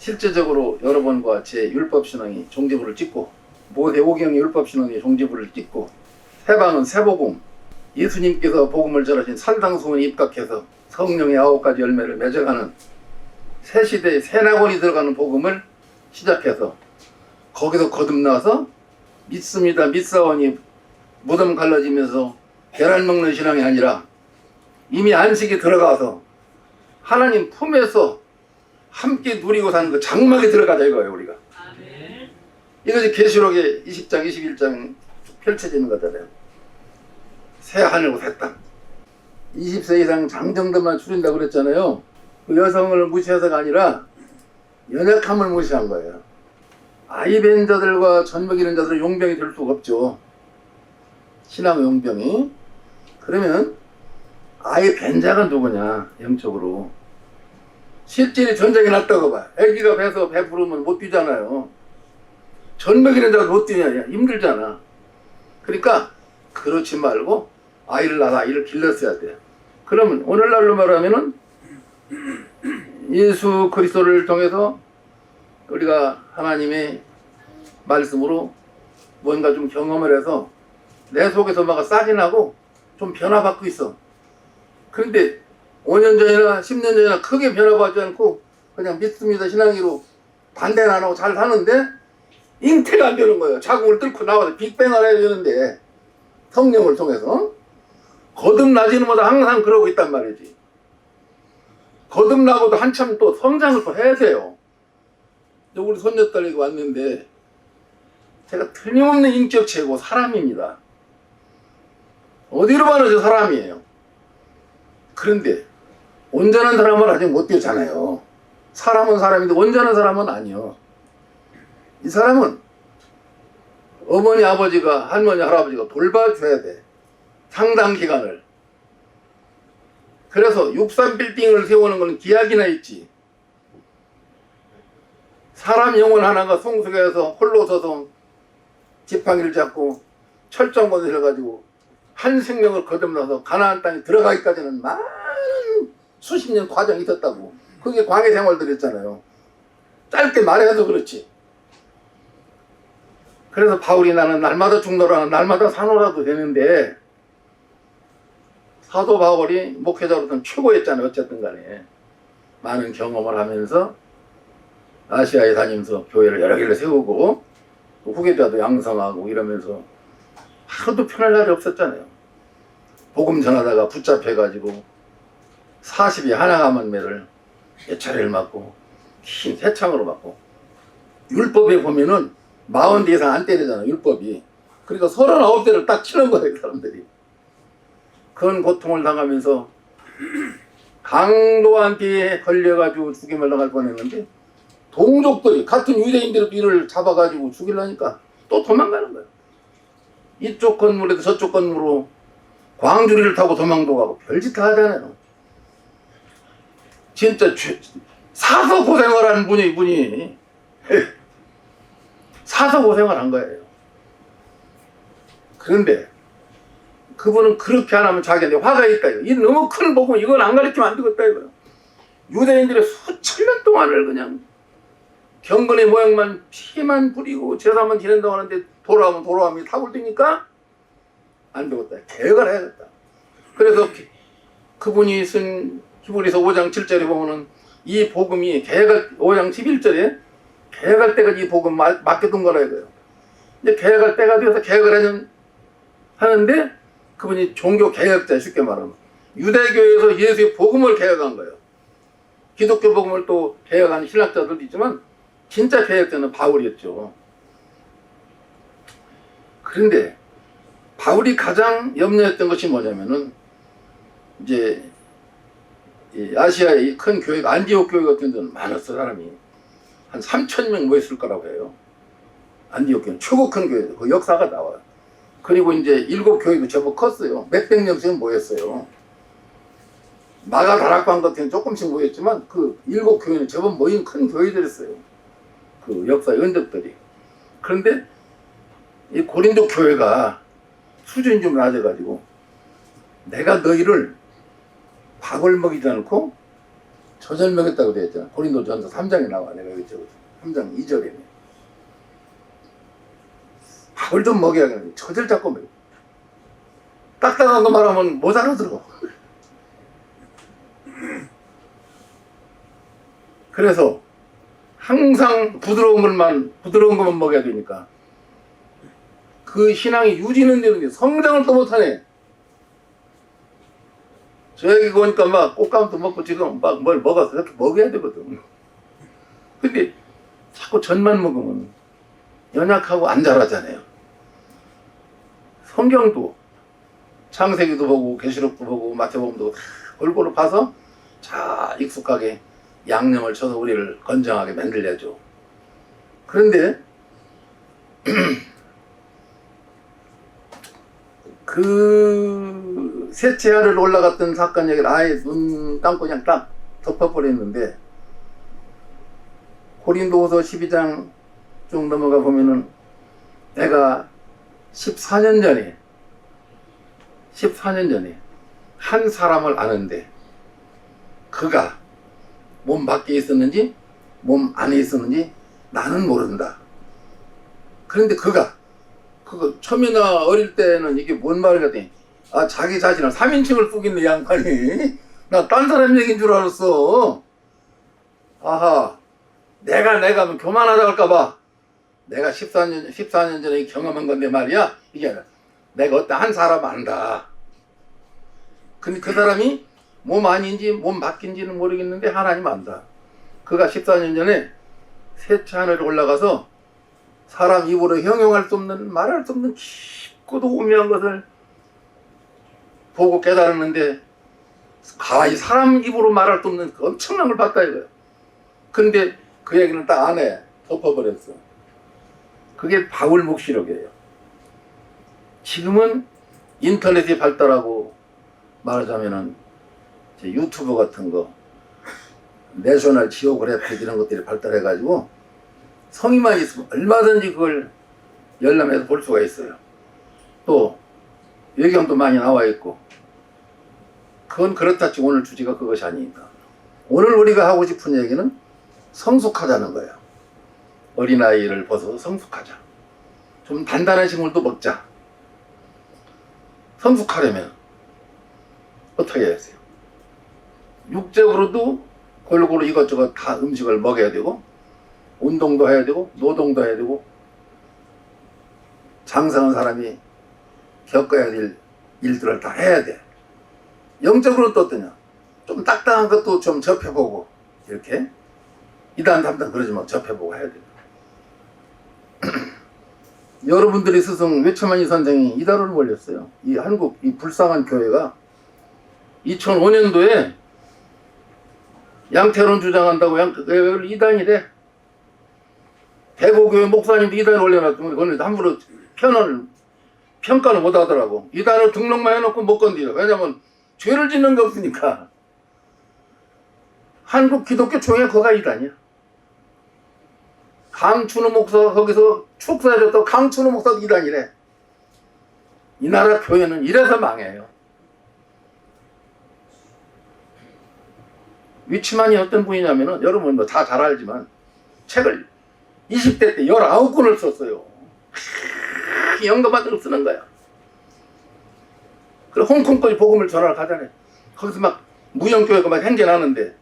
실제적으로 여러분과 제 율법신앙이 종지부를 찍고 모세오경의 율법신앙이 종지부를 찍고 세방은 세복음, 예수님께서 복음을 전하신 산상수훈에 입각해서 성령의 9가지 열매를 맺어가는 새 시대의 새 낙원이 들어가는 복음을 시작해서 거기서 거듭나서 믿습니다 믿사오니 무덤 갈라지면서 계란 먹는 신앙이 아니라 이미 안식에 들어가서 하나님 품에서 함께 누리고 사는 그 장막에 들어가자 이거예요 우리가. 아멘. 이것이 계시록의 20장 21장 펼쳐지는 거잖아요. 새 하늘과 새 땅. 20세 이상 장정들만 추린다고 그랬잖아요. 그 여성을 무시해서가 아니라 연약함을 무시한 거예요. 아이 뵌 자들과 젖먹 이는 자들은 용병이 될 수가 없죠. 신앙 용병이. 그러면 아이 뵌 자가 누구냐 영적으로. 실질이 전쟁이 났다고 봐. 애기가 배서 배 부르면 못 뛰잖아요. 젖먹 이는 자가 못 뛰냐 힘들잖아. 그러니까 그렇지 말고 아이를 낳아 아이를 길렀어야 돼. 그러면 오늘날로 말하면은 예수 그리스도를 통해서 우리가 하나님의 말씀으로 뭔가 좀 경험을 해서 내 속에서 막 싹이 나고 좀 변화받고 있어. 그런데 5년 전이나 10년 전이나 크게 변화받지 않고 그냥 믿습니다 신앙으로 반대는 안 하고 잘 사는데 잉태가 안 되는 거예요. 자궁을 뚫고 나와서 빅뱅을 해야 되는데 성령을 통해서 거듭나지는 보다 항상 그러고 있단 말이지. 거듭나고도 한참 또 성장을 또 해야 돼요. 우리 손녀딸이 왔는데 제가 틀림없는 인격 최고 사람입니다. 어디로 봐도 저 사람이에요. 그런데 온전한 사람은 아직 못 되잖아요. 사람은 사람인데 온전한 사람은 아니요. 이 사람은 어머니 아버지가 할머니 할아버지가 돌봐줘야 돼. 상당 기간을. 그래서 63빌딩을 세우는 건 기약이나 있지. 사람 영혼 하나가 성숙해서 홀로 서서 지팡이를 잡고 철장권을 해가지고 한 생명을 거듭나서 가나안 땅에 들어가기까지는 많은 수십 년 과정이 있었다고. 그게 광해 생활들이었잖아요. 짧게 말해서 그렇지. 그래서 바울이 나는 날마다 죽노라 날마다 사노라도 되는데 사도 바울이 목회자로서는 최고였잖아요. 어쨌든 간에 많은 경험을 하면서 아시아에 다니면서 교회를 여러 개를 세우고 후계자도 양성하고 이러면서 하루도 편할 날이 없었잖아요. 복음 전하다가 붙잡혀가지고 40이 하나가만 매를 몇 차례를 맞고 흰 새창으로 맞고 율법에 보면은 40대 이상 안 때리잖아요. 율법이. 그러니까 39대를 딱 치는 거예요. 사람들이. 그런 고통을 당하면서 강도한테 걸려가지고 죽임을 당할 뻔했는데 동족들이 같은 유대인들도 이를 잡아가지고 죽이려니까 또 도망가는 거예요. 이쪽 건물에서 저쪽 건물로 광주리를 타고 도망도 가고 별짓 다 하잖아요. 진짜 사서 고생을 한 분이 사서 고생을 한 거예요. 그런데 그분은 그렇게 안 하면 자기한테 화가 있다. 이 너무 큰 복음 이건 안 가르치면 안 되겠다 이거요. 유대인들의 수천 년 동안을 그냥 경건의 모양만 피만 뿌리고 제사만 지낸다고 하는데 돌아오면 타고 뜨니까 안 되겠다. 개혁을 해야겠다. 그래서 그분이 쓴 히브리서 5장 7절에 보면은 이 복음이 개혁할 5장 11절에 개혁할 때까지 이 복음 맡겨둔 거라 이거예요. 이제 개혁할 때가 되어서 개혁을 하는데 그분이 종교 개혁자 쉽게 말하면 유대교에서 예수의 복음을 개혁한 거예요. 기독교 복음을 또 개혁한 신학자들도 있지만 진짜 개혁자는 바울이었죠. 그런데 바울이 가장 염려했던 것이 뭐냐면은 이제 아시아의 큰 교회가 안디옥 교회 같은 데는 많았어. 사람이 한 3,000명 모였을 거라고 해요. 안디옥 교회는 최고 큰 교회죠. 그 역사가 나와요. 그리고 이제 7교회도 제법 컸어요. 몇백 명씩 모였어요. 마가 다락방 같은 데는 조금씩 모였지만 그 7교회는 제법 모인 큰 교회들이었어요. 그 역사의 흔적들이. 그런데 이 고린도 교회가 수준이 좀 낮아가지고 내가 너희를 밥을 먹이지 않고 저절 먹였다고 되어 있잖아. 고린도전서 3장에 나와. 내가 여기 적었어. 3장 2절에. 밥을 좀 먹여야겠네. 저절 잡고 먹여. 딱딱한 거 말하면 못 알아들어. 그래서 항상 부드러운 것만 먹여야 되니까 그 신앙이 유지는 되는데 성장을 또 못하네. 저 여기 보니까 막 꽃감도 먹고 지금 막 뭘 먹어서 이렇게 먹여야 되거든. 근데 자꾸 전만 먹으면 연약하고 안 자라잖아요. 성경도 창세기도 보고 계시록도 보고 마태복음도 골고루 봐서 잘 익숙하게 양념을 쳐서 우리를 건강하게 만들려죠. 그런데 그 셋째 아래로 올라갔던 사건 얘기를 아예 눈 감고 그냥 딱 덮어버렸는데 고린도후서 12장 쭉 넘어가 보면은 내가 14년 전에 한 사람을 아는데 그가 몸 밖에 있었는지 몸 안에 있었는지 나는 모른다. 그런데 그거 처음이나 어릴 때는 이게 뭔 말이야 돼. 아, 자기 자신을 3인칭을 쓰고 있는 양반이. 나 딴 사람 얘기인 줄 알았어. 아하, 내가 하면 교만하다 할까봐 내가 14년 전에 경험한 건데 말이야. 이게 아니라 내가 어떤 한 사람 안다. 근데 그 사람이 몸 안인지 몸 밖인지는 모르겠는데 하나님 안다. 그가 14년 전에 셋째 하늘에 올라가서 사람 입으로 형용할 수 없는 말할 수 없는 깊고도 오묘한 것을 보고 깨달았는데 가히 사람 입으로 말할 수 없는 엄청난 걸 봤다 이거야. 근데 그 얘기는 딱 안에 덮어버렸어. 그게 바울 묵시록이에요. 지금은 인터넷이 발달하고 말하자면은 유튜브 같은 거 내셔널 지오그래픽 이런 것들이 발달해가지고 성의만 있으면 얼마든지 그걸 열람해서 볼 수가 있어요. 또 외경도 많이 나와 있고 그건 그렇다 치고 오늘 주제가 그것이 아니니까 오늘 우리가 하고 싶은 얘기는 성숙하자는 거예요. 어린아이를 벗어서 성숙하자. 좀 단단한 식물도 먹자. 성숙하려면 어떻게 해야 돼요? 육적으로도 골고루 이것저것 다 음식을 먹어야 되고 운동도 해야 되고 노동도 해야 되고 장성한 사람이 겪어야 될 일들을 다 해야 돼. 영적으로는 또 어떠냐? 좀 딱딱한 것도 좀 접해보고 이렇게 이단 담당 그러지 마. 접해보고 해야 돼. 여러분들이 스승 외처만이 선생이 이단을 올렸어요. 이 한국 이 불쌍한 교회가 2005년도에 양태론 주장한다고 이단이래. 대구교회 목사님도 이단을 올려놨더니 그건 함부로 평가를 못 하더라고. 이단을 등록만 해놓고 못 건드려. 왜냐면 죄를 짓는 게 없으니까. 한국 기독교 총회 거가 이단이야. 강춘우 목사가 거기서 축사해줬다고 강춘우 목사도 이단이래. 이 나라 교회는 이래서 망해요. 위치만이 어떤 분이냐면은 여러분 뭐 다 잘 알지만 책을 20대 때 19권을 썼어요. 영감받은 걸 쓰는 거야. 그리고 홍콩까지 복음을 전하러 가잖아요. 거기서 막 무형교회가 막 행진하는데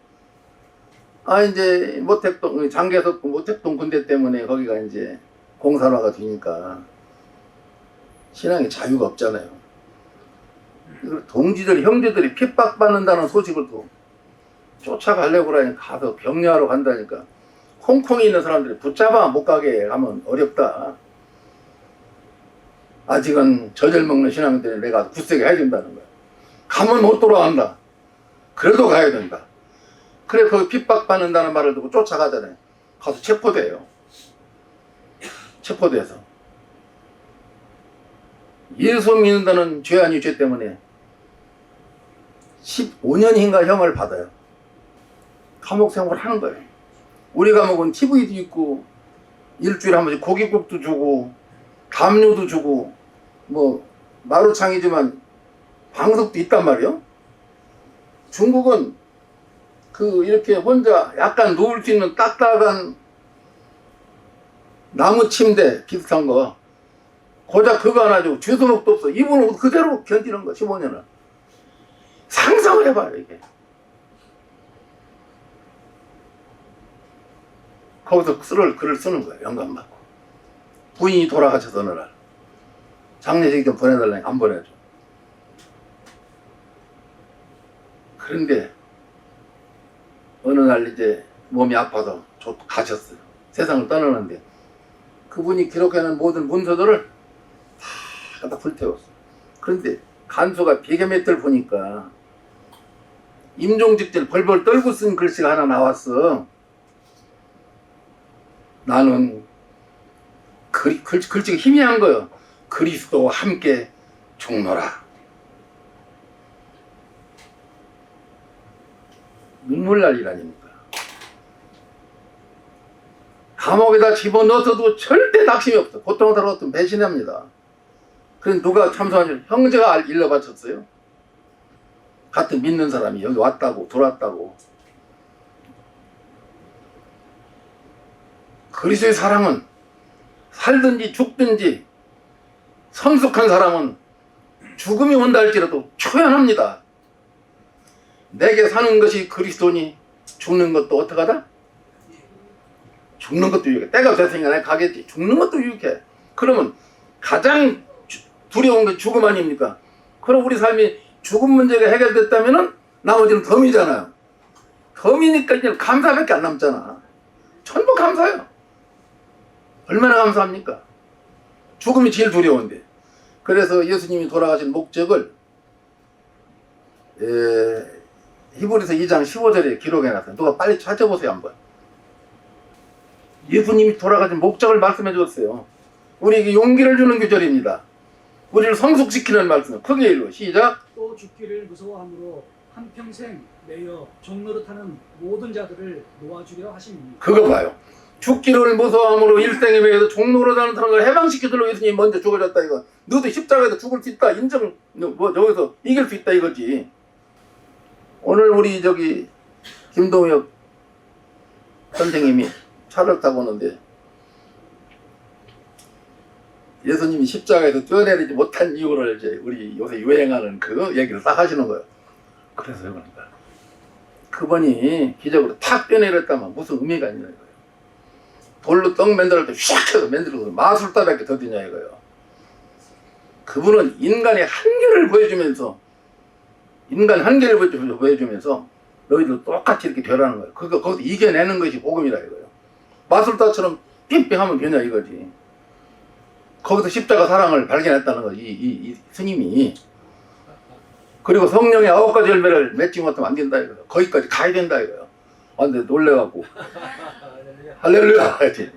이제 모택동 장계석 모택동 군대 때문에 거기가 이제 공산화가 되니까 신앙의 자유가 없잖아요. 동지들 형제들이 핍박받는다는 소식을 또 쫓아가려고 그러니까 가서 격려하러 간다니까 홍콩에 있는 사람들이 붙잡아 못 가게 하면 어렵다. 아직은 젖을 먹는 신앙들이 내가 굳세게 해야 된다는 거야. 가면 못 돌아간다. 그래도 가야 된다. 그래 거기 핍박받는다는 말을 듣고 쫓아가잖아요. 가서 체포돼요. 체포돼서 예수 믿는다는 죄 아닌 죄 때문에 15년인가 형을 받아요. 감옥 생활을 하는 거예요. 우리 감옥은 TV도 있고 일주일에 한 번씩 고깃국도 주고 담요도 주고 뭐 마루창이지만 방석도 있단 말이에요. 중국은 그 이렇게 혼자 약간 누울 수 있는 딱딱한 나무 침대 비슷한 거 고작 그거 하나 주고 주소록도 없어. 이분은 그대로 견디는 거 15년을. 상상을 해봐요 이게. 거기서 글을 쓰는 거예요. 영감 받고. 부인이 돌아가셔서 어느 날 장례식 좀 보내달라니까 안 보내줘. 그런데 어느 날 이제 몸이 아파서 가셨어요. 세상을 떠나는데 그분이 기록해놓은 모든 문서들을 다 갖다 불태웠어요. 그런데 간수가 베개맷을 보니까 임종직들 벌벌 떨고 쓴 글씨가 하나 나왔어. 나는 글씨가 희미한 거예요. 그리스도와 함께 죽노라. 눈물 날 일 아닙니까? 감옥에다 집어넣어서도 절대 낙심이 없어. 보통 사람 같으면 배신합니다. 그럼 누가 참소하냐? 형제가 일러 바쳤어요. 같은 믿는 사람이 여기 왔다고 들어왔다고. 그리스도의 사랑은 살든지 죽든지 성숙한 사람은 죽음이 온다 할지라도 초연합니다. 내게 사는 것이 그리스도니 죽는 것도 어떡하다? 죽는 것도 유익해. 때가 됐으니까 내가 가겠지. 죽는 것도 유익해. 그러면 가장 두려운 게 죽음 아닙니까? 그럼 우리 삶이 죽음 문제가 해결됐다면 나머지는 덤이잖아요. 덤이니까 이제 감사밖에 안 남잖아. 전부 감사해요. 얼마나 감사합니까? 죽음이 제일 두려운데. 그래서 예수님이 돌아가신 목적을 히브리서 2장 15절에 기록해놨어요. 누가 빨리 찾아보세요 한번. 예수님이 돌아가신 목적을 말씀해 주었어요. 우리에게 용기를 주는 규절입니다. 우리를 성숙시키는 말씀. 크게 읽어. 시작. 또 죽기를 무서워함으로 한평생 매여 종노릇하는 모든 자들을 놓아주려 하십니다. 그거 봐요. 죽기를 무서워함으로 일생에 매여서 종노릇하는 사람을 해방시켜주려고 예수님이 먼저 죽어졌다 이거. 너도 십자가에서 죽을 수 있다. 인정. 뭐 여기서 이길 수 있다 이거지. 오늘 우리 김동혁 선생님이 차를 타고 오는데 예수님이 십자가에서 뛰어내리지 못한 이유를 이제 우리 요새 유행하는 그 얘기를 딱 하시는 거예요. 그래서 그러니까 그분이 기적으로 탁 뛰어내렸다면 무슨 의미가 있냐 이거예요. 돌로 떡 만들할 때 휙 해서 만들어서 마술따밖에 더 되냐 이거예요. 그분은 인간의 한계를 보여주면서 너희들 똑같이 이렇게 되라는 거예요. 거기서 이겨내는 것이 복음이라 이거예요. 마술따처럼 삥삥하면 되냐 이거지. 거기서 십자가 사랑을 발견했다는 거지 이 스님이. 그리고 성령의 9가지 열매를 맺지 못하면 안 된다 이거예요. 거기까지 가야 된다 이거예요. 근데 놀래갖고 할렐루야 하지.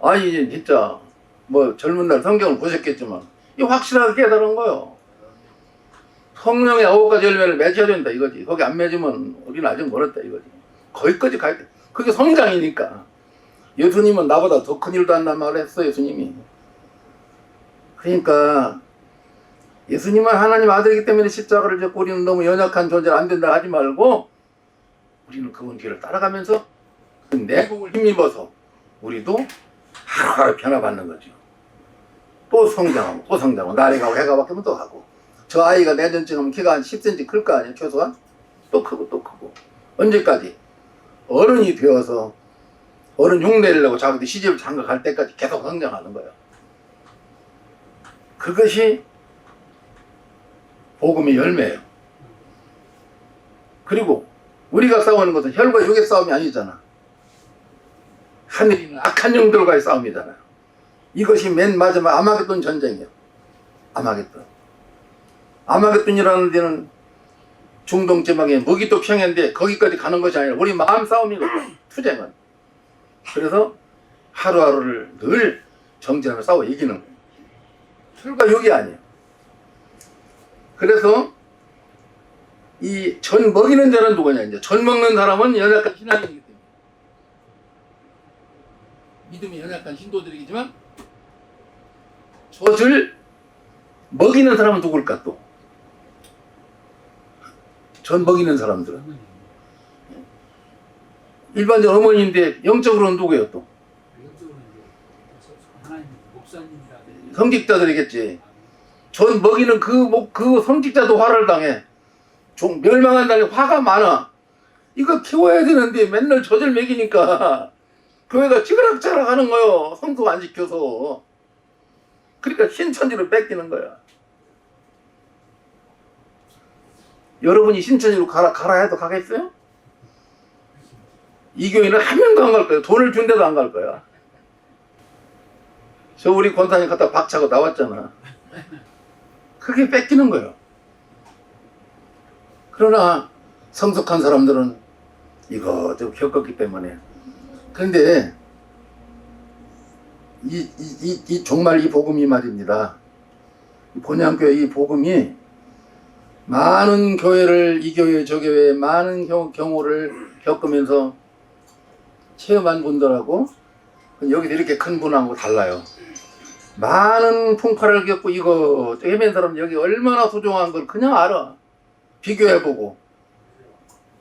아니 진짜 뭐 젊은 날 성경을 보셨겠지만 이 확실하게 깨달은 거예요. 성령의 9가지 열매를 맺어야 된다 이거지. 거기 안 맺으면 우리는 아직 멀었다 이거지. 거기까지 가야 돼. 그게 성장이니까. 예수님은 나보다 더 큰 일도 한단 말을 했어 예수님이. 그러니까 예수님은 하나님 아들이기 때문에 십자가를 졌고 우리는 너무 연약한 존재를 안 된다 하지 말고 우리는 그분 뒤를 따라가면서 그 내공을 힘입어서 우리도 하루하루 변화받는 거죠. 또 성장하고 날이 가고 해가 바뀌면 또 가고. 저 아이가 내년쯤 하면 키가 한 10cm 클 거 아니에요 최소한? 또 크고 언제까지? 어른이 되어서 어른 흉내내려고 자기도 시집을 장가갈 때까지 계속 성장하는 거예요. 그것이 복음의 열매예요. 그리고 우리가 싸우는 것은 혈과 육의 싸움이 아니잖아. 하늘에 있는 악한 영들과의 싸움이잖아요. 이것이 맨 마지막 아마겟돈 전쟁이에요. 아마겟돈이라는 데는 중동 지방의 무기도 평야인데 거기까지 가는 것이 아니라 우리 마음 싸움이거든. 투쟁은. 그래서 하루하루를 늘 정진하며 싸워 이기는 거예요. 혈과 육이 아니에요. 그래서 이 전 먹이는 자는 누구냐 이제 전 먹는 사람은 연약한 신앙인이기 때문에 믿음이 연약한 신도들이지만 젖을 먹이는 사람은 누굴까 또? 전 먹이는 사람들은 일반적인 어머니인데 영적으로는 누구예요 또? 영적으로는 이제 하나님 목사님이라 성직자들이겠지. 전 먹이는 그 성직자도 화를 당해. 멸망한다는 화가 많아. 이거 키워야 되는데 맨날 젖을 먹이니까 교회가 찌그락찌그락 하는 거요. 성도 안 지켜서. 그러니까 신천지로 뺏기는 거야. 여러분이 신천지로 가라 해도 가겠어요? 이 교회는 한 명도 안 갈 거야. 돈을 준데도 안 갈 거야. 저 우리 권사님 갖다 박차고 나왔잖아. 그게 뺏기는 거예요. 그러나 성숙한 사람들은 이것도 겪었기 때문에. 그런데 정말 이 복음이 말입니다. 본향교회 이 복음이 많은 교회를 이 교회 저 교회 많은 경우를 겪으면서 체험한 분들하고 여기서 이렇게 큰 분하고 달라요. 많은 풍파를 겪고 이거 헤맨 사람 여기 얼마나 소중한 걸 그냥 알아. 비교해보고.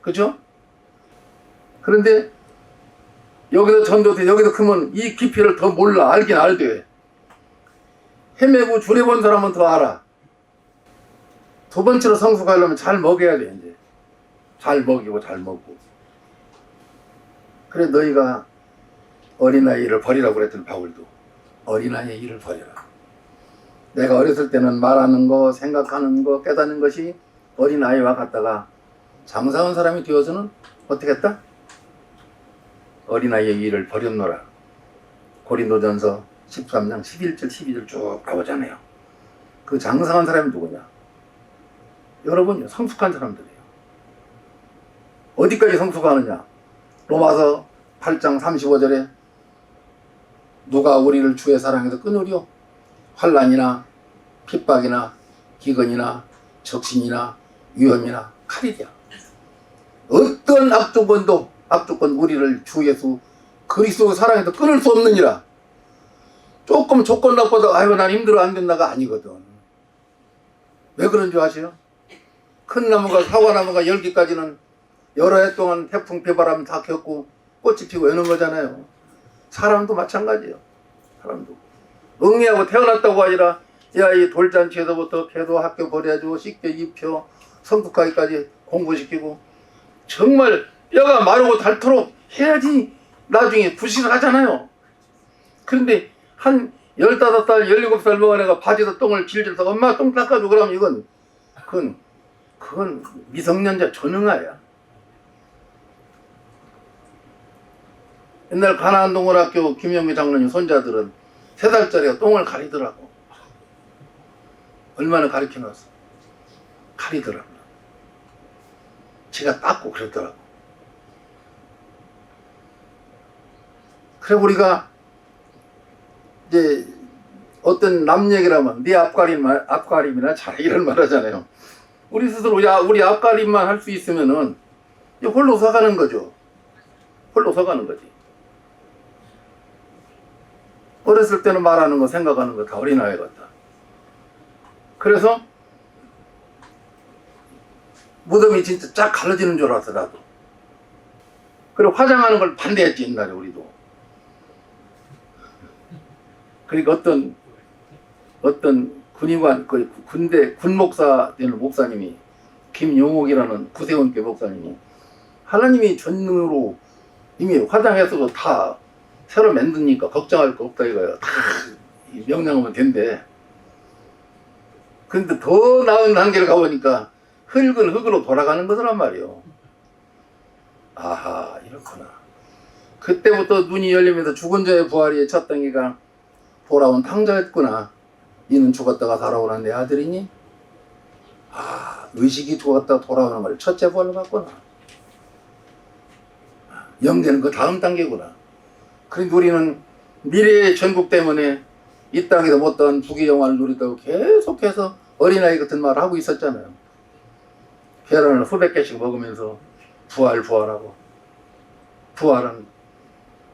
그죠? 그런데 여기서 전도돼 여기서 크면 이 깊이를 더 몰라. 알긴 알대. 헤매고 줄여본 사람은 더 알아. 두 번째로 성숙하려면 잘 먹여야 돼. 이제 잘 먹이고 잘 먹고. 그래 너희가 어린아이 일을 버리라고 그랬더니 바울도 어린아이의 일을 버려라. 내가 어렸을 때는 말하는 거 생각하는 거 깨닫는 것이 어린아이와 같다가 장사한 사람이 되어서는 어떻게 했다? 어린아이의 일을 버렸노라. 고린도전서 13장 11절 12절 쭉 나오잖아요. 그 장사한 사람이 누구냐? 여러분요, 성숙한 사람들이에요. 어디까지 성숙하느냐? 로마서 8장 35절에 누가 우리를 주의 사랑에서 끊으리요? 환난이나 핍박이나 기근이나 적신이나 위험이나 칼이랴. 어떤 악조건 우리를 주 예수 그리스도 사랑에서 끊을 수 없느니라. 조금 조건 나빠도 아이고 난 힘들어 안 된다가 아니거든. 왜 그런 줄 아세요? 큰 나무가 사과나무가 열기까지는 여러 해 동안 태풍 비바람 다 겪고 꽃이 피고 이런 거잖아요. 사람도 마찬가지예요. 사람도 응애하고 태어났다고 아니라 야 이 돌잔치에서부터 개도 학교 보내주고 씻겨 입혀 성숙하기까지 공부시키고 정말 뼈가 마르고 닳도록 해야지 나중에 부실을 하잖아요. 그런데 한 15살 17살 먹은 애가 바지에서 똥을 질질서 엄마 똥 닦아줘 그러면 그건 미성년자 전응아야. 옛날 가나안동원학교 김영규 장로님 손자들은 3살짜리가 똥을 가리더라고. 얼마나 가르쳐놨어. 가리더라고. 지가 닦고 그랬더라고. 그래 우리가 이제 어떤 남 얘기라면 네 앞가림이나 잘 이런 말 하잖아요. 우리 스스로 야 우리 앞가림만 할 수 있으면은 홀로 서가는 거죠. 홀로 서가는 거지. 어렸을 때는 말하는 거 생각하는 거 다 어린아이 같다. 그래서 무덤이 진짜 쫙 갈라지는 줄 알았어 나도. 그리고 화장하는 걸 반대했지 옛날에 우리도. 그러니까 어떤 군의관 군대 군목사 되는 목사님이 김용옥이라는 구세원교 목사님이 하나님이 전능으로 이미 화장했어도 다 새로 만드니까 걱정할 거 없다 이거야. 다 명령하면 된대. 근데 더 나은 단계를 가보니까 흙은 흙으로 돌아가는 거더란 말이요. 아하 이렇구나. 그때부터 눈이 열리면서 죽은 자의 부활이 첫 단계가 돌아온 탕자였구나. 이는 죽었다가 살아오는 내 아들이니? 아 의식이 죽었다가 돌아오는 걸 첫째 부활로 봤구나. 영되는 그 다음 단계구나. 그런데 우리는 미래의 전국 때문에 이 땅에서 못다한 부귀 영화를 누리다고 계속해서 어린아이 같은 말을 하고 있었잖아요. 계란을 수백 개씩 먹으면서 부활하고 부활은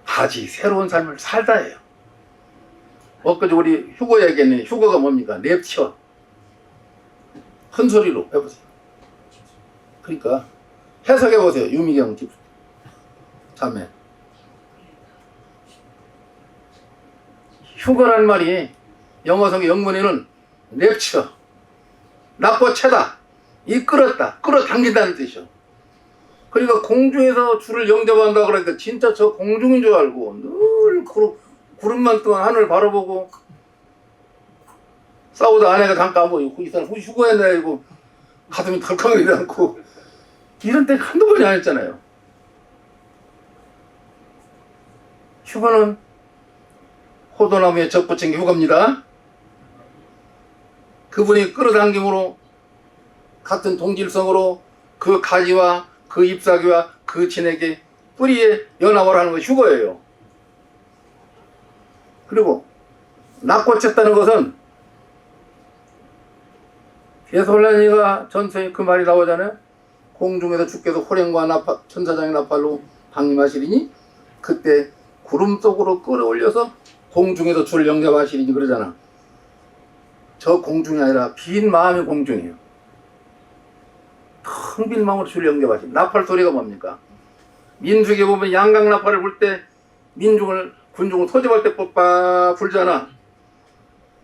다시 새로운 삶을 살다예요. 엊그제 우리 휴거 얘기했는데 휴거가 뭡니까? 랩처. 큰 소리로 해보세요. 그러니까 해석해보세요. 유미경 집. 자매. 휴거란 말이 영어성의 영문에는 랩처, 납고채다, 이끌었다, 끌어당긴다는 뜻이요. 그러니까 공중에서 주를 영접한다 그러니까 진짜 저 공중인 줄 알고 늘 구름만 동안 하늘 바라보고 싸우다 아내가 잠깐 뭐 이 사람 휴거했네 이거 가슴이 덜컹이지 않고 이런 때 한두 번이 아니었잖아요. 휴거는 호도나무에 적 붙인 게 휴거입니다. 그분이 끌어당김으로 같은 동질성으로 그 가지와 그 잎사귀와 그 진에게 뿌리에 연합을 하는 것이 휴거예요. 그리고 납고쳤다는 것은 게솔라니가 전서에 그 말이 나오잖아요. 공중에서 주께서 호령과 나팔, 천사장의 나팔로 방임하시리니 그때 구름 속으로 끌어올려서 공중에서 주를 영접하시리니 그러잖아. 저 공중이 아니라 빈 마음의 공중이에요. 텅 빈 마음으로 주를 영접하시니. 나팔 소리가 뭡니까? 민수기에 보면 양강 나팔을 불 때 군중을 소집할 때 뻑뻑 불잖아.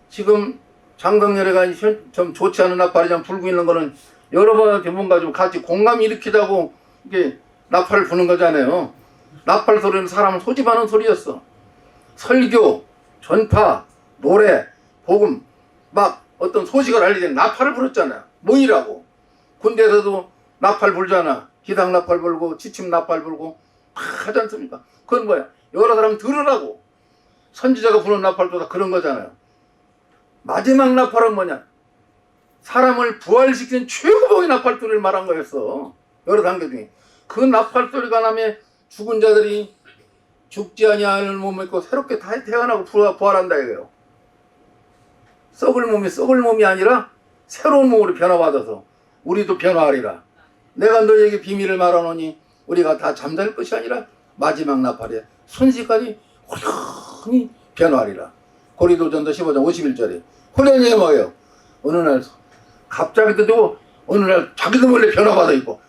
지금 장강열애가 좀 좋지 않은 나팔이 좀 불고 있는 거는 여러분한테 뭔가 좀 같이 공감이 일으키자고 이게 나팔을 부는 거잖아요. 나팔 소리는 사람을 소집하는 소리였어. 설교, 전파, 노래, 복음, 막 어떤 소식을 알리는 나팔을 불었잖아요. 뭐이라고? 군대에서도 나팔 불잖아. 기상 나팔 불고, 지침 나팔 불고, 막 하지 않습니까? 그건 뭐야? 여러 사람 들으라고. 선지자가 부는 나팔도 다 그런 거잖아요. 마지막 나팔은 뭐냐? 사람을 부활시키는 최고봉의 나팔 소리를 말한 거였어. 여러 단계 중에. 그 나팔 소리가 나면 죽은 자들이 죽지 아니하는 몸을 입고 새롭게 다 태어나고 부활한다 이거예요. 썩을 몸이 아니라 새로운 몸으로 변화받아서 우리도 변화하리라. 내가 너에게 비밀을 말하노니 우리가 다 잠잘 것이 아니라 마지막 나팔에 순식간에 호련히 변화하리라. 고린도전서 15장 51절에 호련히 뭐예요? 어느 날 갑자기 또 어느 날 자기도 몰래 변화받아 있고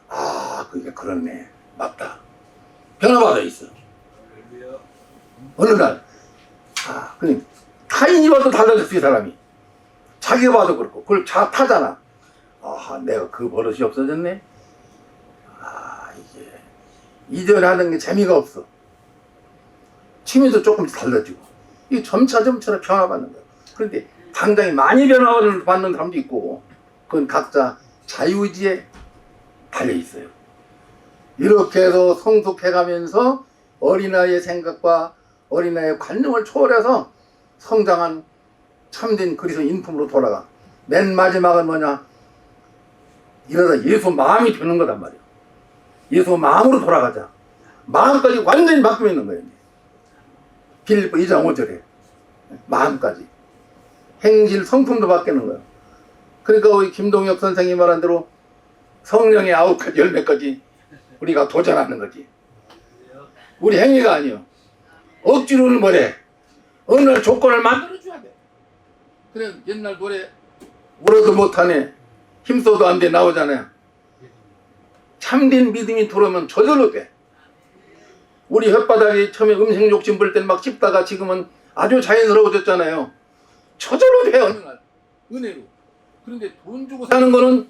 아 그게 그렇네 맞다 변화받아 있어. 어느 날 그냥 타인이 봐도 달라졌어. 이 사람이 자기가 봐도 그렇고 그걸 타잖아. 내가 그 버릇이 없어졌네. 이게 이전에 하는 게 재미가 없어. 취미도 조금씩 달라지고 이게 점차 변화받는 거야. 그런데 당장히 많이 변화받는 사람도 있고 그건 각자 자유의지에 달려있어요. 이렇게 해서 성숙해가면서 어린아이의 생각과 어린아이의 관념을 초월해서 성장한 참된 그리스도 인품으로 돌아가. 맨 마지막은 뭐냐? 이러다 예수 마음이 되는 거단 말이에요. 예수 마음으로 돌아가자. 마음까지 완전히 바뀌어 있는 거예요. 빌립보 2장 5절에 마음까지. 행실 성품도 바뀌는 거예요. 그러니까 우리 김동혁 선생님이 말한 대로 성령의 9가지 열매까지 우리가 도전하는 거지. 우리 행위가 아니요. 억지로는 뭐래? 어느 날 조건을 만들어줘야 돼. 그래 옛날 노래 울어도 못하네 힘써도 안 돼 나오잖아요. 참된 믿음이 들어오면 저절로 돼. 우리 혓바닥에 처음에 음식 욕심 부릴 때는 막 씹다가 지금은 아주 자연스러워졌잖아요. 저절로 돼 어느 날 은혜로. 그런데 돈 주고 사는 거는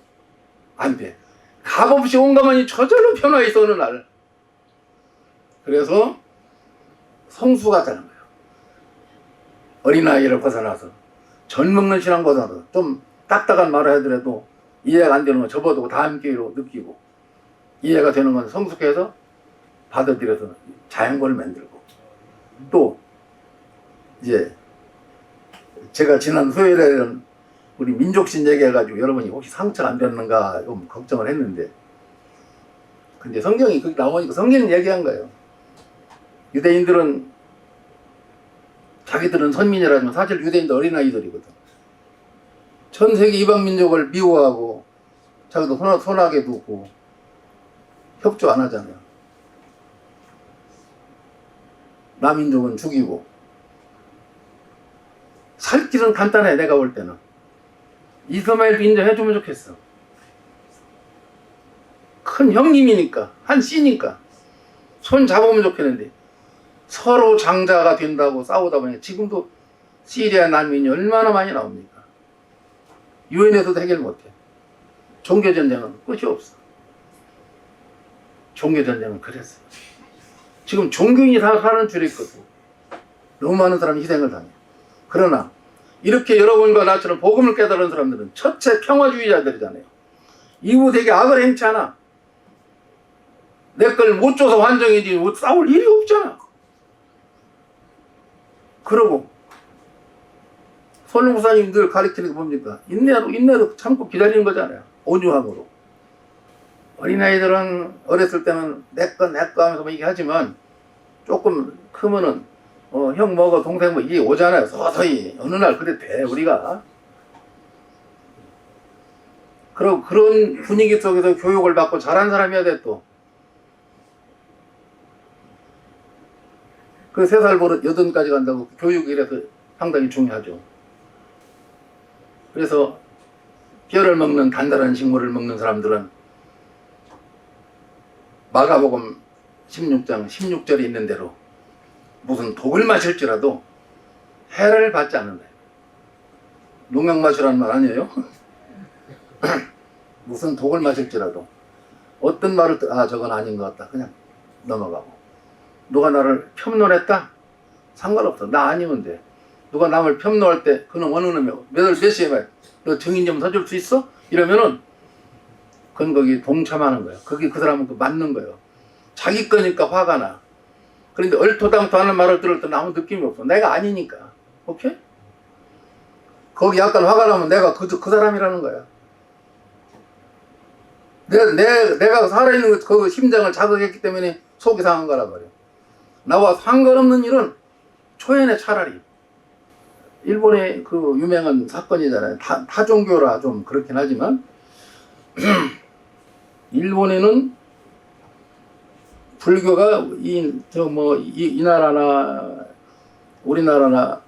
안 돼. 값없이 온 것만이 저절로 변화해 있어 어느 날. 그래서 성수가 되는 거예요. 어린아이를 벗어나서 전 먹는 신앙 벗어나서 좀 딱딱한 말을 하더라도 이해가 안 되는 건 접어두고 다음 기회로 느끼고 이해가 되는 건 성숙해서 받아들여서 자연권을 만들고 또 이제 제가 지난 수요일에는 우리 민족신 얘기해가지고 여러분이 혹시 상처가 안 됐는가 좀 걱정을 했는데 근데 성경이 거기 나오니까 성경이 얘기한 거예요. 유대인들은 자기들은 선민이라지만 사실 유대인도 어린아이들이거든. 전 세계 이방 민족을 미워하고 자기도 손하게 두고 협조 안 하잖아요. 남민족은 죽이고 살 길은 간단해. 내가 볼 때는 이스마엘도 인정해주면 좋겠어. 큰 형님이니까 한 씨니까 손 잡으면 좋겠는데 서로 장자가 된다고 싸우다 보니 지금도 시리아 난민이 얼마나 많이 나옵니까? 유엔에서도 해결 못해. 종교전쟁은 끝이 없어. 종교전쟁은 그랬어요. 지금 종교인이 다 사는 줄에 있거든. 너무 많은 사람이 희생을 당해. 그러나 이렇게 여러분과 나처럼 복음을 깨달은 사람들은 첫째 평화주의자들이잖아요. 이후 되게 악을 행치 않아. 내 걸 못 줘서 환정이지 싸울 일이 없잖아. 그러고 손흥부사님 늘 가르치는 게 뭡니까? 인내로 참고 기다리는 거잖아요. 온유함으로. 어린아이들은 어렸을 때는 내꺼 하면서 얘기하지만 조금 크면은 형 먹어 동생 뭐 이게 오잖아요. 서서히 어느 날 그래 돼 우리가. 그런 분위기 속에서 교육을 받고 잘한 사람이어야 돼 또. 그 3살 버릇 8까지 간다고 교육이 이래서 상당히 중요하죠. 그래서 뼈를 먹는 단단한 식물을 먹는 사람들은 마가복음 16장 16절에 있는 대로 무슨 독을 마실지라도 해를 받지 않는다. 농약 마시라는 말 아니에요? 무슨 독을 마실지라도 어떤 말을 저건 아닌 것 같다. 그냥 넘어가고. 누가 나를 폄노했다? 상관없어. 나 아니면 돼. 누가 남을 폄노할 때 그놈 어느 놈이야. 몇 시에 봐요. 너 증인 좀 서줄 수 있어? 이러면은 그건 거기 동참하는 거야. 그게 그 사람은 맞는 거예요. 자기 거니까 화가 나. 그런데 얼토당토 하는 말을 들을 때 아무 느낌이 없어. 내가 아니니까. 오케이? 거기 약간 화가 나면 내가 그 사람이라는 거야. 내가 살아있는 그 심장을 자극했기 때문에 속이 상한 거란 말이야. 나와 상관없는 일은 초연해 차라리. 일본의 그 유명한 사건이잖아요. 타 종교라 좀 그렇긴 하지만 일본에는 불교가 이 나라나 우리나라나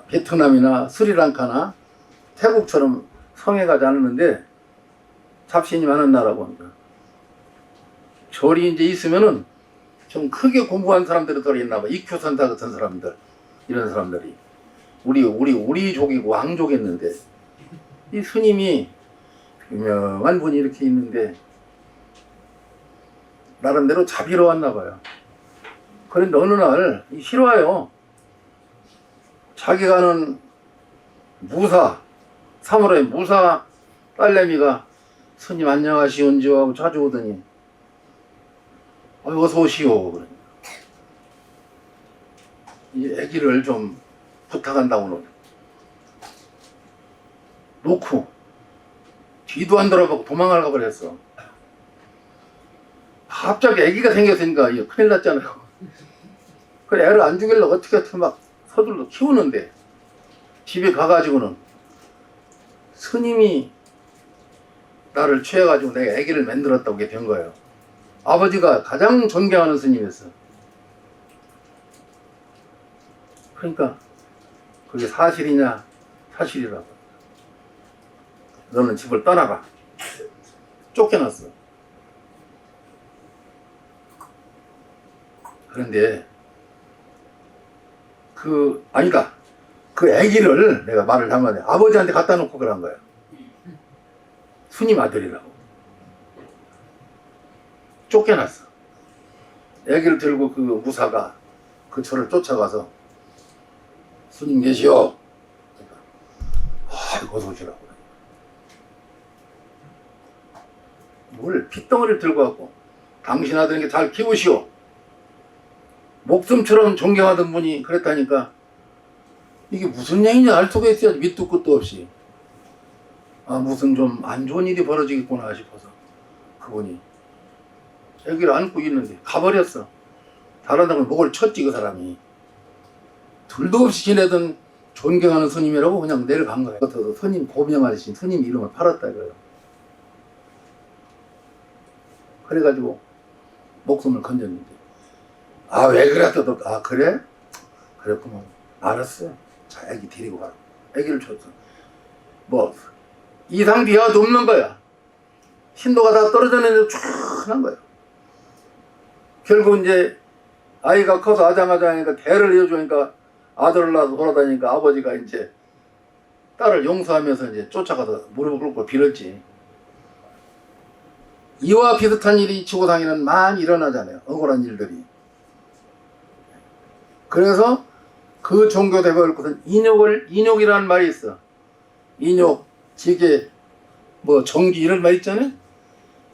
베트남이나 스리랑카나 태국처럼 성해가지 않았는데 잡신이 많은 나라고. 절이 이제 있으면은 좀 크게 공부한 사람들이 더 있나 봐. 이큐선사 같은 사람들, 이런 사람들이 우리 족이고 왕족이었는데 이 스님이 유명한 분이 이렇게 있는데 나름대로 자비로웠나 봐요. 그런데 어느 날 싫어요. 자기가 아는 사무라이 무사 딸내미가 스님 안녕하시온지요 하고 자주 오더니 어서 오시오. 그러니까. 이 애기를 좀 부탁한다고 놓고 뒤도 안 돌아보고 도망을 가버렸어. 갑자기 애기가 생겼으니까 이거 큰일 났잖아요. 그래 애를 안 죽일러 어떻게 막 서둘러 키우는데 집에 가가지고는 스님이 나를 취해가지고 내가 애기를 만들었다고 된 거예요. 아버지가 가장 존경하는 스님이었어. 그러니까 그게 사실이냐? 사실이라고. 너는 집을 떠나라. 쫓겨났어. 그런데 아니다. 그 아기를 내가 말을 한 거야. 아버지한테 갖다 놓고 그런 거야. 스님 아들이라고. 쫓겨났어. 아기를 들고 그 무사가 그 저를 쫓아가서 스님 계시오. 그러니까, 어서 오시라고. 뭘 핏덩어리를 들고 왔고 당신 아들에게 잘 키우시오. 목숨처럼 존경하던 분이 그랬다니까 이게 무슨 얘기인지 알 수가 있어야지. 밑도 끝도 없이 무슨 좀 안 좋은 일이 벌어지겠구나 싶어서 그분이 애기를 안고 있는데 가버렸어. 다른 사람은 목을 쳤지. 그 사람이 둘도 없이 지내던 존경하는 스님이라고 그냥 내려간 거예요. 스님 고명하신 스님 이름을 팔았다 이거예요. 그래가지고 목숨을 건졌는데 왜 그랬어? 그래? 그랬구만. 알았어. 자, 애기 데리고 가라. 애기를 줬어. 이상 비하도 없는 거야. 신도가 다 떨어져 있는데 쫙 한 거야. 결국 이제 아이가 커서 아장아장하니까 대를 이어주니까 아들을 낳아서 돌아다니니까 아버지가 이제 딸을 용서하면서 이제 쫓아가서 무릎을 꿇고 빌었지. 이와 비슷한 일이 지구상에는 많이 일어나잖아요. 억울한 일들이. 그래서 그 종교 대표를 것은 인욕이라는 말이 있어. 인욕, 지게, 뭐 정기 이런 말 있잖아요.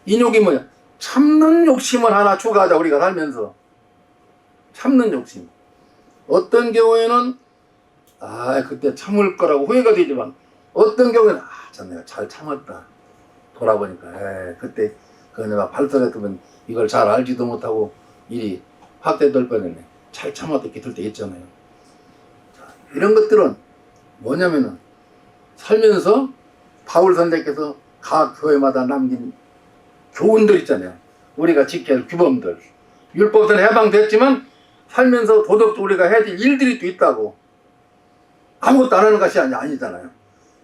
인욕이 뭐냐? 참는 욕심을 하나 추가하자 우리가 살면서. 참는 욕심. 어떤 경우에는 그때 참을 거라고 후회가 되지만 어떤 경우에는 참 내가 잘 참았다. 돌아보니까 그때 그 내가 발설했으면 이걸 잘 알지도 못하고 일이 확대될 뻔했네. 잘 참았다 이렇게 들 때 있잖아요. 자, 이런 것들은 뭐냐면은 살면서 바울 선생께서 각 교회마다 남긴 교훈들 있잖아요. 우리가 지켜야 할 규범들. 율법은 해방됐지만 살면서 도덕도 우리가 해야 될 일들이 또 있다고. 아무것도 안 하는 것이 아니잖아요.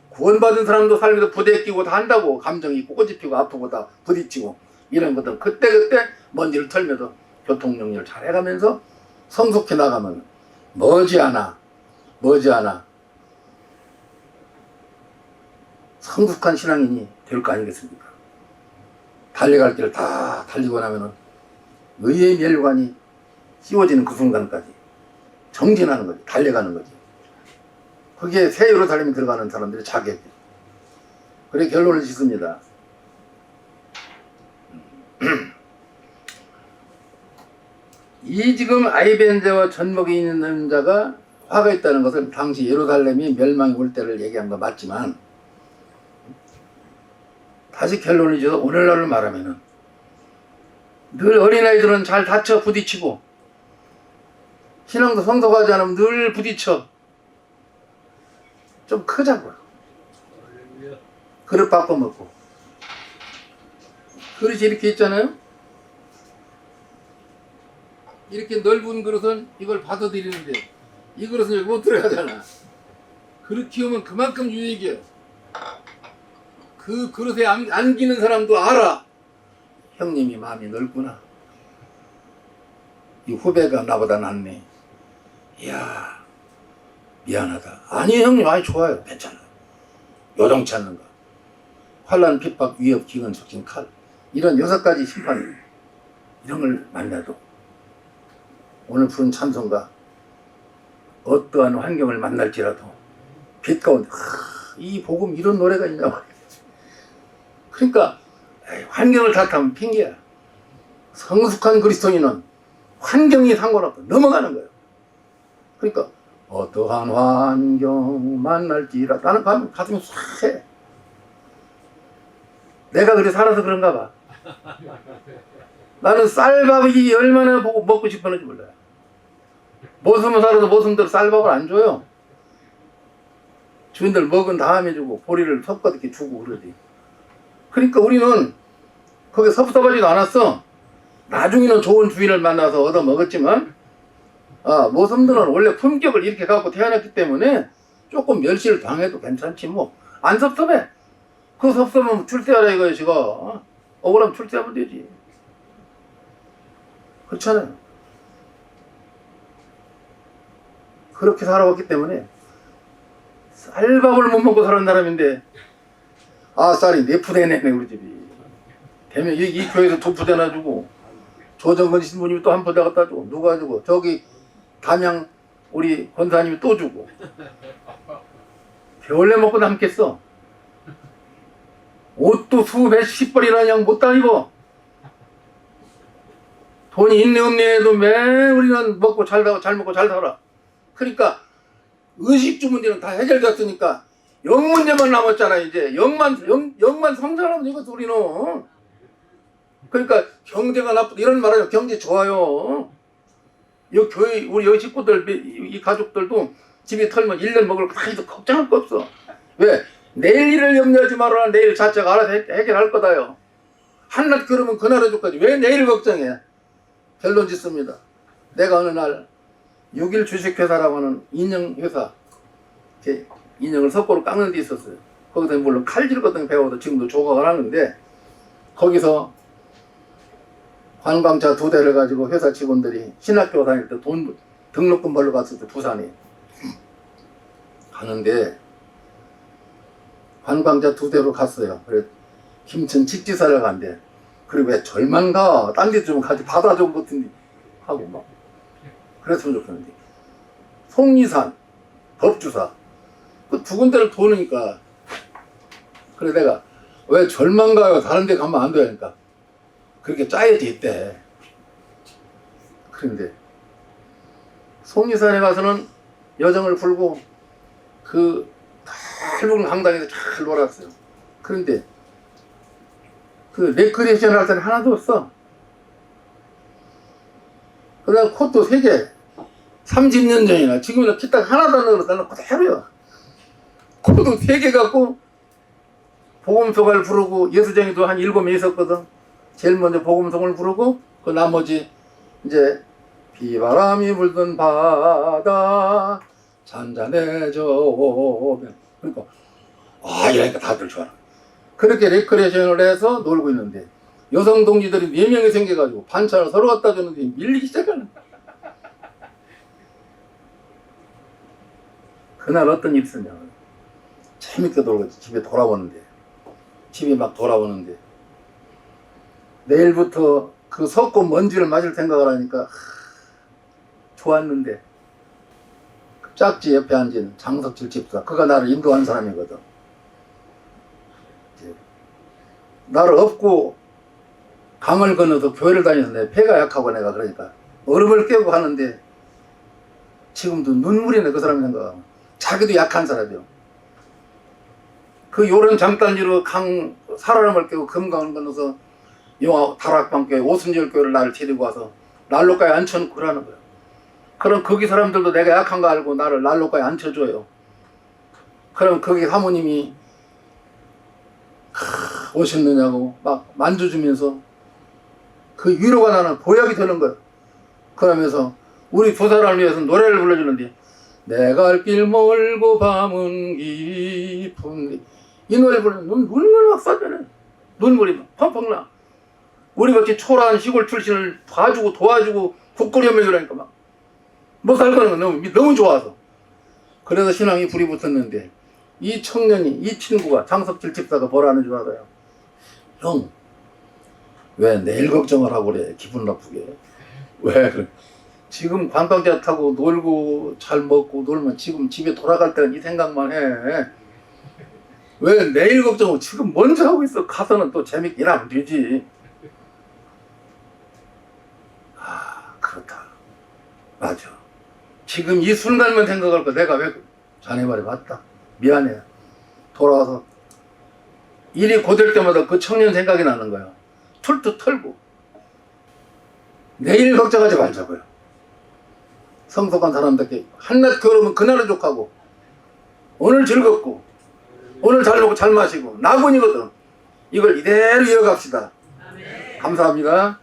구원받은 사람도 살면서 부대끼고 다 한다고. 감정이 있고 꼬집히고 아프고 다 부딪히고 이런 것들 그때그때 먼지를 털면서 교통정리를 잘 해가면서 성숙해 나가면 머지않아 성숙한 신앙인이 될 거 아니겠습니까? 달려갈 길을 다 달리고 나면은 의의 멸관이 씌워지는 그 순간까지 정진하는 거지. 달려가는 거지. 그게 세유로 달리면 들어가는 사람들의 자격이에요. 그래 결론을 짓습니다. 이 지금 아이벤제와 전목이 있는 자가 화가 있다는 것은 당시 예루살렘이 멸망이 올 때를 얘기한 거 맞지만 다시 결론을 지어서 오늘날을 말하면은 늘 어린아이들은 잘 다쳐 부딪히고 신앙도 성숙하지 않으면 늘 부딪혀. 좀 크자고요. 그릇 바꿔 먹고. 그릇이 이렇게 있잖아요. 이렇게 넓은 그릇은 이걸 받아들이는데 이 그릇은 여기 못 들어가잖아. 그릇 키우면 그만큼 유익이에요. 그 그릇에 안기는 사람도 알아. 형님이 마음이 넓구나. 이 후배가 나보다 낫네. 이야 미안하다. 아니 형님 아니 좋아요. 괜찮아요. 요동치 않는 거. 환난 핍박 위협 기근 속진 칼 이런 6가지 심판 이런 걸 만나도 오늘 부른 찬송가 어떠한 환경을 만날지라도 빛 가운데 이 복음 이런 노래가 있냐 말이야. 그러니까 환경을 탓하면 핑계야. 성숙한 그리스도인은 환경이 상관없고 넘어가는 거예요. 그러니까 어떠한 환경 만날지라 나는 가슴이 싹해. 내가 그래 살아서 그런가 봐. 나는 쌀밥이 얼마나 먹고 싶었는지 몰라요. 모슴을 살아도 모슴대로 쌀밥을 안 줘요. 주인들 먹은 다음에 주고 보리를 섞어서 이렇게 주고 그러지. 그러니까 우리는 거기 섭섭하지도 않았어. 나중에는 좋은 주인을 만나서 얻어 먹었지만 모슴들은 원래 품격을 이렇게 갖고 태어났기 때문에 조금 멸시를 당해도 괜찮지 뭐. 안 섭섭해. 그 섭섭하면 출세하라 이거야 지금. 억울하면 출세하면 되지. 그렇잖아요. 그렇게 살아왔기 때문에 쌀밥을 못 먹고 살은 사람인데 쌀이 4푸대 내네 우리 집이. 되면 이 교회에서 2푸대나 주고 조정건 신부님이 또 1푸대 갖다 주고 누가 주고 저기 담양 우리 권사님이 또 주고 겨울에 먹고 남겠어. 옷도 수백십 벌이나 그냥 못 다니고 돈이 있네 없네 해도 매 우리는 먹고 잘 먹고 잘 살아. 그러니까 의식주 문제는 다 해결됐으니까 영 문제만 남았잖아. 이제 영만 성장하면 이것도 우리는. 그러니까 경제가 나쁘다 이런 말하죠. 경제 좋아요. 이 교회 우리 여기 식구들 이 가족들도 집에 털면 1년 먹을 거 다 있어. 걱정할 거 없어. 왜? 내일 일을 염려하지 말아라. 내일 자체가 알아서 해결할 거다요. 한낱 그러면 그날 해줄까지 왜 내일 걱정해? 결론 짓습니다. 내가 어느 날 6일 주식회사라고 하는 인형회사 인형을 석고로 깎는 데 있었어요. 거기서 물론 칼질 같은 거 배워서 지금도 조각을 하는데 거기서 관광차 2대를 가지고 회사 직원들이 신학교 다닐 때 돈 등록금 벌러 갔을 때 부산에 가는데 관광차 2대로 갔어요. 그래 김천 직지사를 간대. 그리고 왜 절만 가? 딴 데 좀 가지 바다 좀 같은데 하고 막 그랬으면 좋겠는데 속리산 법주사 그 2군데를 도니까 그래 내가 왜 절만 가요? 다른 데 가면 안 되니까 그렇게 짜여져 있대. 그런데 속리산에 가서는 여정을 풀고 그 넓은 강당에서 잘 놀았어요. 그런데 그 레크레이션 할 때는 하나도 없어. 그 다음 콧도 3개 30년 전이나 지금은 기타 하나도 안 넣어서 나는 그대로야. 콧도 3개 갖고 복음송을 부르고 예수쟁이도 한 7명 있었거든. 제일 먼저 복음송을 부르고 그 나머지 이제 비바람이 불던 바다 잔잔해져 그러니까 이러니까 다들 좋아하는 거야. 그렇게 레크레이션을 해서 놀고 있는데 여성 동지들이 4명이 생겨가지고 반찬을 서로 갖다 줬는데 밀리기 시작하는 거야. 그날 어떤 일이 있었냐 재밌게 놀고 집에 돌아오는데 내일부터 그 섞고 먼지를 마실 생각을 하니까 좋았는데 짝지 옆에 앉은 장석질 집사 그가 나를 인도한 사람이거든. 나를 업고 강을 건너서 교회를 다녀서 내 폐가 약하고 내가 그러니까 얼음을 깨고 하는데 지금도 눈물이 나 그 사람이 생각하면 자기도 약한 사람이요. 그 요런 장단지로 강 살얼음을 깨고 금강을 건너서 영화 다락방교회 오순절교회를 나를 데리고 와서 난로가에 앉혀놓고 그러는 거예요. 그럼 거기 사람들도 내가 약한 거 알고 나를 난로가에 앉혀줘요. 그럼 거기 사모님이 오셨느냐고 막 만져주면서 그 위로가 나는 보약이 되는 거예요. 그러면서 우리 2사람을 위해서 노래를 불러주는데 내가 갈 길 멀고 밤은 깊은 이 노래 부르면 눈물이 막 쏟아내. 눈물이 막 펑펑 나. 우리같이 초라한 시골 출신을 봐주고 도와주고 국거리 해주라니까 막 못 살거는 거 너무 좋아서. 그래서 신앙이 불이 붙었는데 이 청년이 이 친구가 장석질 집사가 뭐라는 줄 알아요? 형 왜 내일 걱정을 하고 그래 기분 나쁘게 왜 그래 지금 관광차 타고 놀고 잘 먹고 놀면 지금 집에 돌아갈 때는 이 생각만 해. 왜 내일 걱정하고 지금 먼저 하고 있어. 가서는 또 재밌게 일하면 되지. 그렇다. 맞아. 지금 이 순간만 생각할 거 내가 왜 자네 말이 맞다. 미안해. 돌아와서 일이 고될 때마다 그 청년 생각이 나는 거야. 툴툴 털고 내일 걱정하지 말자고요. 성숙한 사람답게 한낮 겨울이면 그날은 족하고 오늘 즐겁고 오늘 잘 먹고 잘 마시고 나군이거든. 이걸 이대로 이어갑시다. 감사합니다.